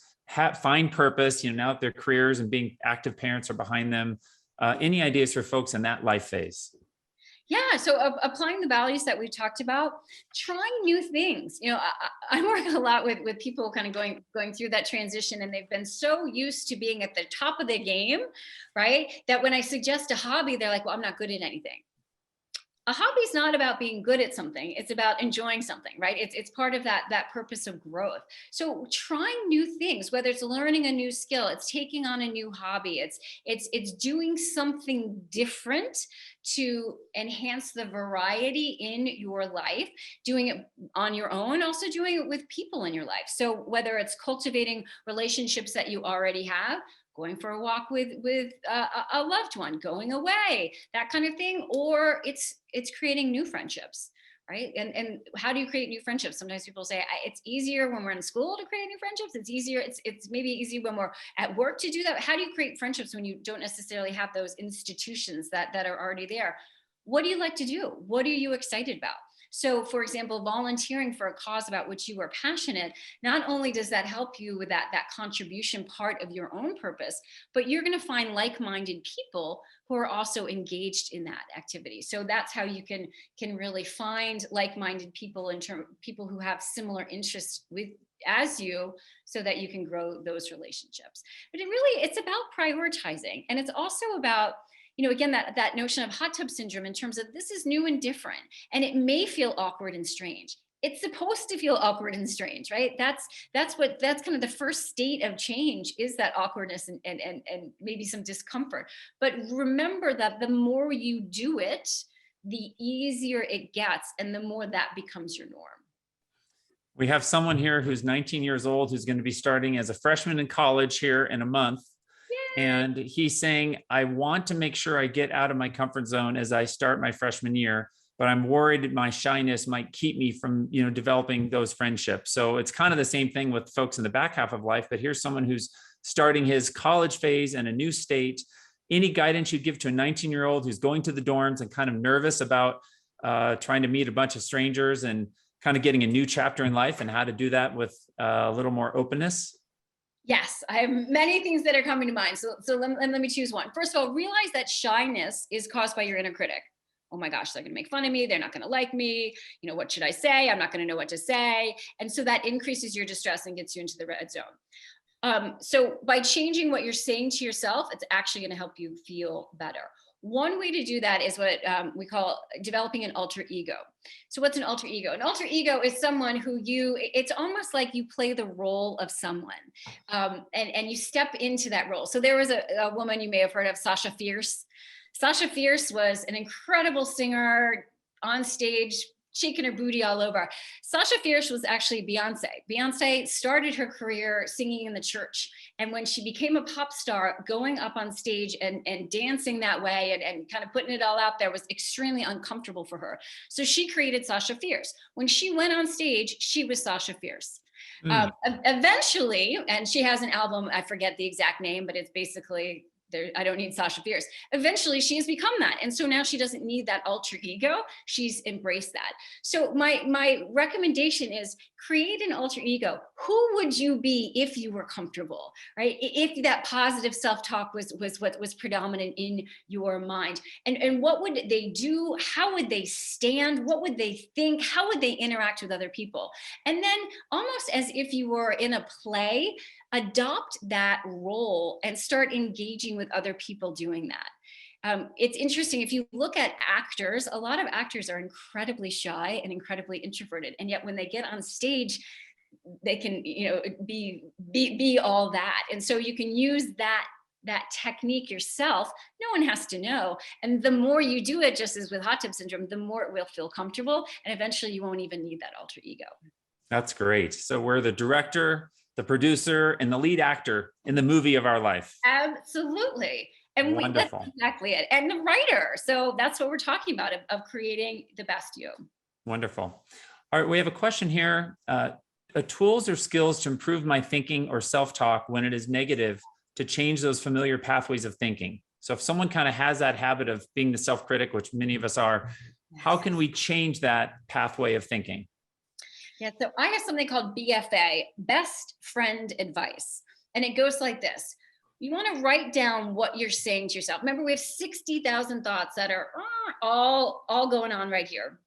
find purpose, now that their careers and being active parents are behind them? Any ideas for folks in that life phase? Yeah, so applying the values that we talked about, trying new things. I'm working a lot with people kind of going through that transition, and they've been so used to being at the top of the game, right? That when I suggest a hobby, they're like, well, I'm not good at anything. A hobby is not about being good at something. It's about enjoying something, right? It's part of that purpose of growth. So trying new things, whether it's learning a new skill, it's taking on a new hobby, it's doing something different to enhance the variety in your life, doing it on your own, also doing it with people in your life. So whether it's cultivating relationships that you already have, going for a walk with a loved one, going away, that kind of thing, or it's creating new friendships, right? And how do you create new friendships? Sometimes people say it's easier when we're in school to create new friendships. It's easier. It's maybe easy when we're at work to do that. How do you create friendships when you don't necessarily have those institutions that are already there? What do you like to do? What are you excited about? So, for example, volunteering for a cause about which you are passionate, not only does that help you with that contribution part of your own purpose, but you're going to find like-minded people who are also engaged in that activity. So that's how you can really find like-minded people, people who have similar interests as you, so that you can grow those relationships. But it's about prioritizing, and it's also about, again, that notion of hot tub syndrome, in terms of this is new and different, and it may feel awkward and strange. It's supposed to feel awkward and strange, right? That's kind of the first state of change, is that awkwardness and maybe some discomfort. But remember that the more you do it, the easier it gets, and the more that becomes your norm. We have someone here who's 19 years old, who's going to be starting as a freshman in college here in a month. And he's saying, I want to make sure I get out of my comfort zone as I start my freshman year, but I'm worried my shyness might keep me from, developing those friendships. So it's kind of the same thing with folks in the back half of life, but here's someone who's starting his college phase in a new state. Any guidance you'd give to a 19-year-old who's going to the dorms and kind of nervous about trying to meet a bunch of strangers and kind of getting a new chapter in life, and how to do that with a little more openness? Yes, I have many things that are coming to mind. So let me choose one. First of all, realize that shyness is caused by your inner critic. Oh my gosh, they're going to make fun of me. They're not going to like me. What should I say? I'm not going to know what to say. And so that increases your distress and gets you into the red zone. So by changing what you're saying to yourself, it's actually going to help you feel better. One way to do that is what we call developing an alter ego. So what's an alter ego? An alter ego is someone who it's almost like you play the role of someone, and you step into that role. So there was a woman you may have heard of, Sasha Fierce. Sasha Fierce was an incredible singer on stage, shaking her booty all over. Sasha Fierce was actually Beyonce. Beyonce started her career singing in the church. And when she became a pop star, going up on stage and dancing that way and kind of putting it all out there was extremely uncomfortable for her. So she created Sasha Fierce. When she went on stage, she was Sasha Fierce. Eventually, and she has an album, I forget the exact name, but it's basically, I don't need Sasha Fierce. Eventually, she has become that. And so now she doesn't need that alter ego. She's embraced that. So my recommendation is create an alter ego. Who would you be if you were comfortable, right? If that positive self-talk was what was predominant in your mind. And what would they do? How would they stand? What would they think? How would they interact with other people? And then almost as if you were in a play, adopt that role and start engaging with other people doing that. It's interesting, if you look at actors, a lot of actors are incredibly shy and incredibly introverted. And yet when they get on stage, they can, be all that. And so you can use that technique yourself. No one has to know. And the more you do it, just as with hot tub syndrome, the more it will feel comfortable. And eventually you won't even need that alter ego. That's great. So we're the director, the producer, and the lead actor in the movie of our life. Absolutely. And that's exactly it. And the writer. So that's what we're talking about, of creating the best you. Wonderful. All right, we have a question here. Tools or skills to improve my thinking or self-talk when it is negative to change those familiar pathways of thinking. So if someone kind of has that habit of being the self-critic, which many of us are, how can we change that pathway of thinking? Yeah, so I have something called BFA, Best Friend Advice. And it goes like this. You want to write down what you're saying to yourself. Remember, we have 60,000 thoughts that are all going on right here.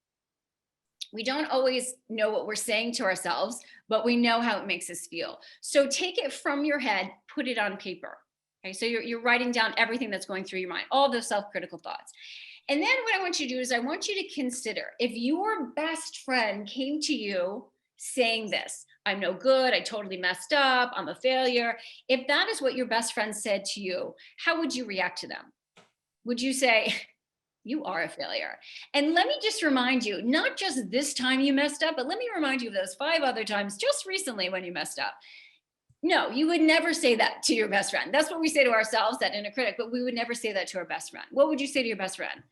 We don't always know what we're saying to ourselves, but we know how it makes us feel. So take it from your head, put it on paper. Okay, so you're writing down everything that's going through your mind, all those self-critical thoughts. And then what I want you to do is I want you to consider if your best friend came to you saying this, I'm no good, I totally messed up, I'm a failure. If that is what your best friend said to you, how would you react to them? Would you say, you are a failure? And let me just remind you, not just this time you messed up, but let me remind you of those 5 other times just recently when you messed up. No, you would never say that to your best friend. That's what we say to ourselves, that inner critic, but we would never say that to our best friend. What would you say to your best friend?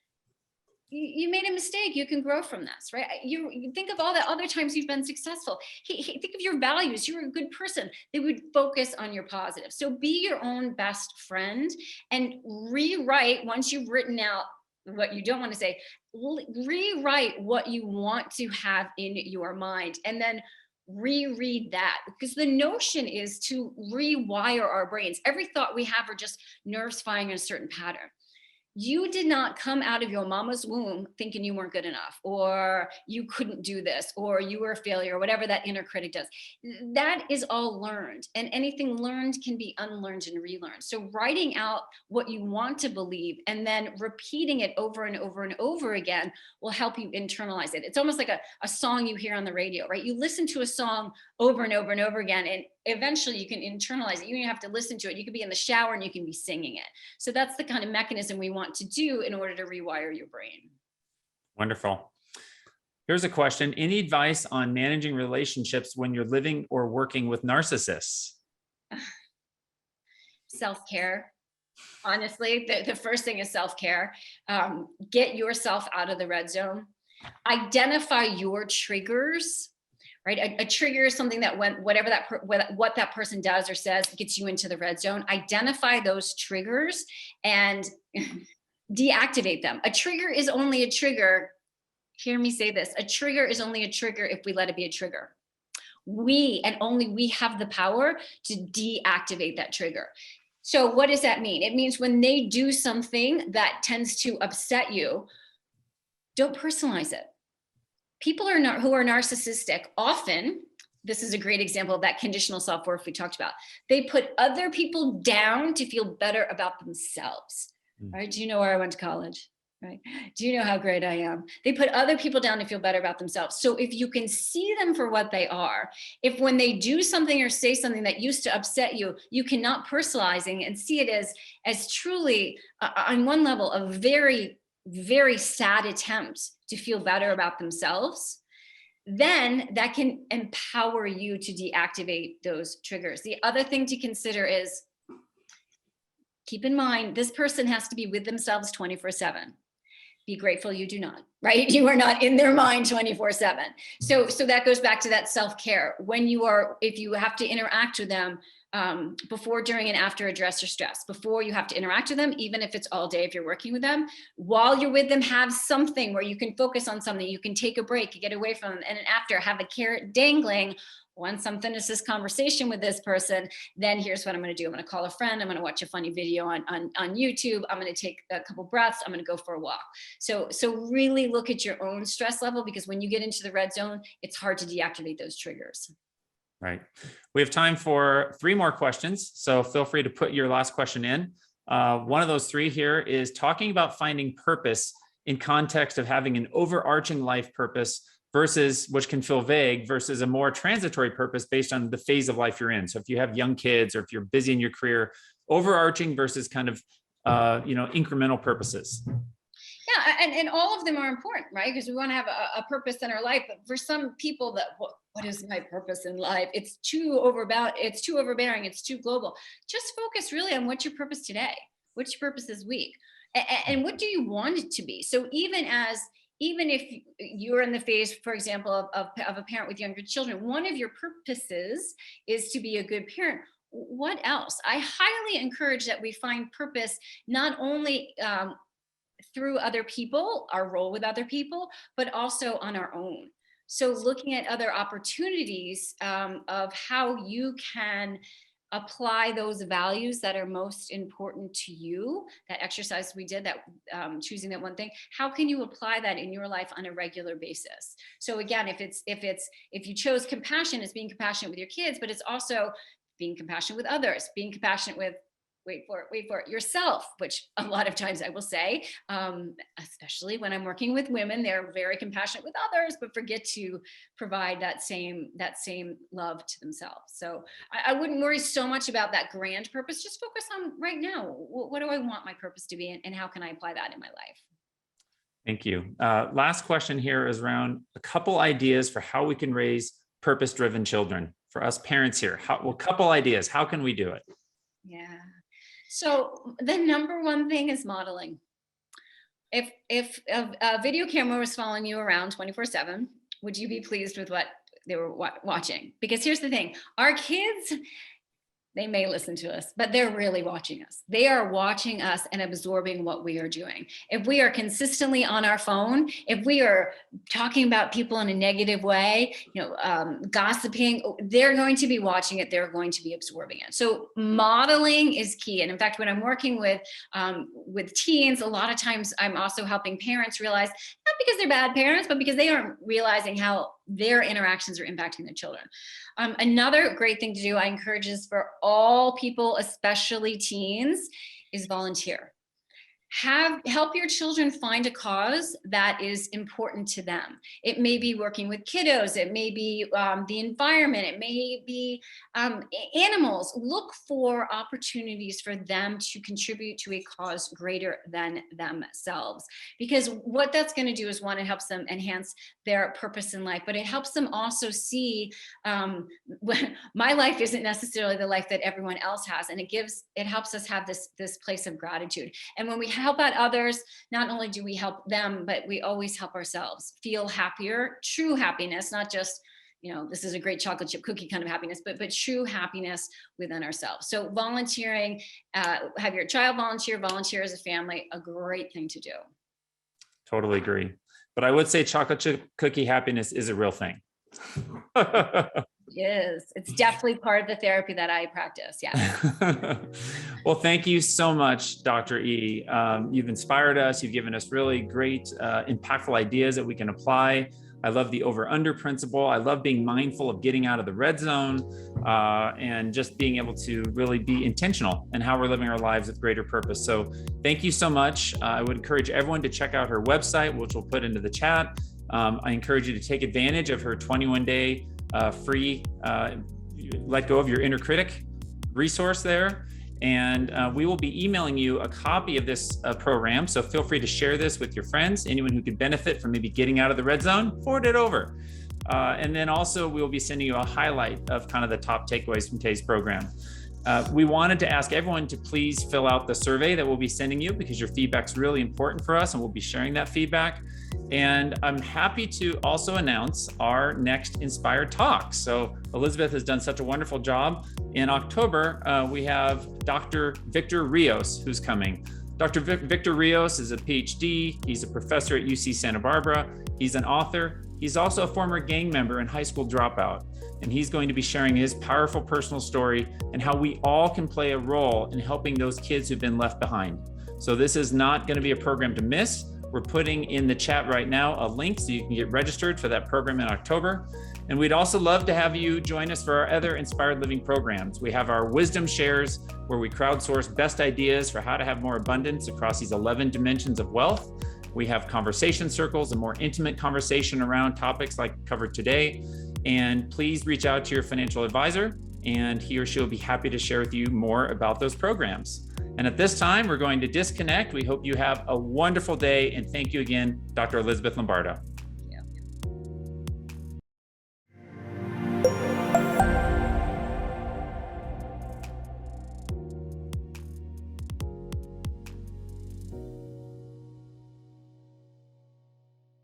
You made a mistake. You can grow from this, right? You think of all the other times you've been successful. Think of your values. You're a good person. They would focus on your positive. So be your own best friend and rewrite, once you've written out what you don't want to say, rewrite what you want to have in your mind and then reread that, because the notion is to rewire our brains. Every thought we have are just nerves firing in a certain pattern. You did not come out of your mama's womb thinking you weren't good enough, or you couldn't do this, or you were a failure, or whatever that inner critic does. That is all learned, and anything learned can be unlearned and relearned. So writing out what you want to believe and then repeating it over and over and over again will help you internalize it. It's almost like a song you hear on the radio, right? You listen to a song over and over and over again, and eventually you can internalize it. You don't have to listen to it. You could be in the shower and you can be singing it. So that's the kind of mechanism we want to do in order to rewire your brain. Wonderful. Here's a question. Any advice on managing relationships when you're living or working with narcissists? Self-care. Honestly, the first thing is self-care. Get yourself out of the red zone. Identify your triggers. Right, a trigger is something that what that person does or says gets you into the red zone. Identify those triggers and deactivate them. A trigger is only a trigger. Hear me say this: a trigger is only a trigger if we let it be a trigger. We and only we have the power to deactivate that trigger. So what does that mean? It means when they do something that tends to upset you, don't personalize it. People who are narcissistic, often, this is a great example of that conditional self-worth we talked about. They put other people down to feel better about themselves. Right? Do you know where I went to college? Right? Do you know how great I am? They put other people down to feel better about themselves. So if you can see them for what they are, if when they do something or say something that used to upset you, you cannot personalizing and see it as truly, on one level, a very very sad attempt to feel better about themselves, then that can empower you to deactivate those triggers. The other thing to consider is, keep in mind, this person has to be with themselves 24/7. Be grateful you do not, right? You are not in their mind 24/7. So that goes back to that self-care. If you have to interact with them, before, during, and after, address your stress. Before you have to interact with them, even if it's all day, if you're working with them, while you're with them, have something where you can focus on something, you can take a break, you get away from them. And then after, have a carrot dangling. Once I'm finished this conversation with this person, then here's what I'm going to do. I'm going to call a friend. I'm going to watch a funny video on YouTube. I'm going to take a couple breaths. I'm going to go for a walk. So really look at your own stress level, because when you get into the red zone, it's hard to deactivate those triggers. Right. We have time for 3 more questions, so feel free to put your last question in. One of those 3 here is talking about finding purpose in context of having an overarching life purpose versus, which can feel vague, versus a more transitory purpose based on the phase of life you're in. So if you have young kids or if you're busy in your career, overarching versus kind of, incremental purposes. Yeah, and all of them are important, right? Because we want to have a purpose in our life. But for some people, what is my purpose in life? It's too overbearing, it's too global. Just focus really on what's your purpose today, what's your purpose this week, and what do you want it to be? So even if you're in the phase, for example, of a parent with younger children, one of your purposes is to be a good parent. What else? I highly encourage that we find purpose not only through other people, our role with other people, but also on our own. So looking at other opportunities of how you can apply those values that are most important to you, that exercise we did, that choosing that one thing, how can you apply that in your life on a regular basis? So again, if you chose compassion, it's being compassionate with your kids, but it's also being compassionate with others, being compassionate with, wait for it, yourself, which a lot of times I will say, especially when I'm working with women, they're very compassionate with others, but forget to provide that same love to themselves. So I wouldn't worry so much about that grand purpose. Just focus on right now. What do I want my purpose to be, and how can I apply that in my life? Thank you. Last question here is around a couple ideas for how we can raise purpose-driven children for us parents here. Couple ideas. How can we do it? Yeah. So the number one thing is modeling. If a video camera was following you around 24/7, would you be pleased with what they were watching? Because here's the thing, our kids, they may listen to us, but they're really watching us. They are watching us and absorbing what we are doing. If we are consistently on our phone, if we are talking about people in a negative way, gossiping, they're going to be watching it. They're going to be absorbing it. So modeling is key. And in fact, when I'm working with teens, a lot of times I'm also helping parents realize, not because they're bad parents, but because they aren't realizing how their interactions are impacting their children. Another great thing to do, I encourage, is for all people, especially teens, is volunteer. Help your children find a cause that is important to them. It may be working with kiddos. It may be the environment. It may be animals. Look for opportunities for them to contribute to a cause greater than themselves. Because what that's going to do is, one, it helps them enhance their purpose in life, but it helps them also see my life isn't necessarily the life that everyone else has. And it helps us have this place of gratitude. And when we help out others, not only do we help them, but we always help ourselves feel happier, true happiness, not just, this is a great chocolate chip cookie kind of happiness, but true happiness within ourselves. So volunteering, have your child volunteer as a family, a great thing to do. Totally agree. But I would say chocolate chip cookie happiness is a real thing. Yes, it's definitely part of the therapy that I practice. Yeah. Well, thank you so much, Dr. E. You've inspired us. You've given us really great, impactful ideas that we can apply. I love the over-under principle. I love being mindful of getting out of the red zone and just being able to really be intentional in how we're living our lives with greater purpose. So thank you so much. I would encourage everyone to check out her website, which we'll put into the chat. I encourage you to take advantage of her 21-day free let go of your inner critic resource there. And we will be emailing you a copy of this program. So feel free to share this with your friends, anyone who could benefit from maybe getting out of the red zone, forward it over. And then also we will be sending you a highlight of kind of the top takeaways from today's program. We wanted to ask everyone to please fill out the survey that we'll be sending you, because your feedback's really important for us and we'll be sharing that feedback. And I'm happy to also announce our next Inspired Talk. So Elizabeth has done such a wonderful job. In October, we have Dr. Victor Rios, who's coming. Dr. Victor Rios is a PhD. He's a professor at UC Santa Barbara. He's an author. He's also a former gang member and high school dropout. And he's going to be sharing his powerful personal story and how we all can play a role in helping those kids who've been left behind. So this is not going to be a program to miss. We're putting in the chat right now a link so you can get registered for that program in October. And we'd also love to have you join us for our other Inspired Living programs. We have our Wisdom Shares, where we crowdsource best ideas for how to have more abundance across these 11 dimensions of wealth. We have conversation circles, a more intimate conversation around topics like covered today. And please reach out to your financial advisor, and he or she will be happy to share with you more about those programs. And at this time, we're going to disconnect. We hope you have a wonderful day, and thank you again, Dr. Elizabeth Lombardo.